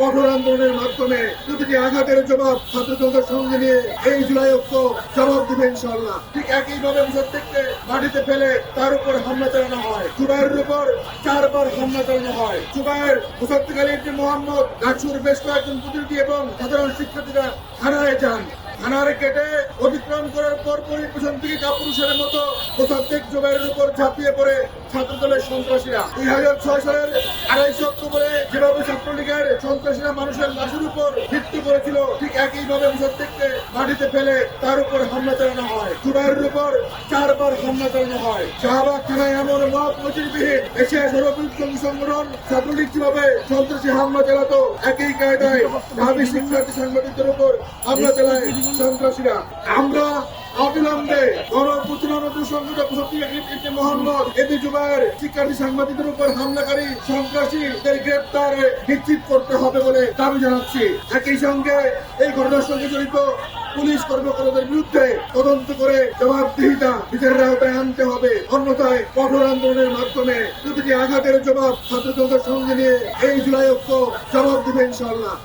কঠোর আন্দোলনের মাধ্যমে প্রতিটি আঘাতের জবাব ছাত্রজনতার সঙ্গে নিয়ে এই জুলাই ঐক্য জবাব দিবে ইনশাআল্লাহ। ঠিক একইভাবে মুসাদ্দেককে মাটিতে ফেলে তার উপর হামলা চালানো হয়, জুবাইরের উপর 4বার হামলা চালানো হয়। জুবাইর, মুসাদ্দেক আলী ইবনে মোহাম্মদ, ডাকসুর বেশ কয়েকজন প্রতিনিধি এবং সাধারণ শিক্ষার্থীরা থানায় যান। থানার গেটে অতিক্রম করার পরপরই পেছন থেকে কাপুরুষের মতো মোসাদ্দেক জুবাইরের উপর ঝাঁপিয়ে পড়ে ছাত্রদলের সন্ত্রাসীরা। 2006 সালের 28 অক্টোবরে যেভাবে ছাত্রলীগের সন্ত্রাসীরা মানুষের লাশের উপর মৃত্যু করেছিল, ঠিক একইভাবে মুসাদ্দেককে মাটিতে ফেলে তার উপর হামলা চালানো হয়। জুবাইরের উপর 4বার হামলা চালানো হয়। শাহবাগ থানায় এমন মত নজিরবিহীন এশিয়া সর্ববৃহৎ সংগঠন ছাত্রলীগ যেভাবে সন্ত্রাসী হামলা চালাতো, একই কায়দায় ঢাবি শিক্ষার্থী সাংবাদিকদের উপর হামলা চালায় সন্ত্রাসীরা। আমরা অবিলম্বে গণপ্রতিরোধ সংগঠন মুসাদ্দেক আলী ইবনে মোহাম্মদ, এতে জুবাইর শিক্ষার্থী সাংবাদিকদের উপর হামলাকারী সন্ত্রাসীদের গ্রেপ্তার নিশ্চিত করতে হবে বলে দাবি জানাচ্ছি। একই সঙ্গে এই ঘটনার সঙ্গে জড়িত পুলিশ কর্মকর্তাদের বিরুদ্ধে তদন্ত করে জবাবদিহিতা বিচারের আওতায় আনতে হবে। অন্যথায় কঠোর আন্দোলনের মাধ্যমে প্রতিটি আঘাতের জবাব ছাত্রজনতার সঙ্গে নিয়ে এই জুলাই ঐক্য জবাব দিবে ইনশাআল্লাহ।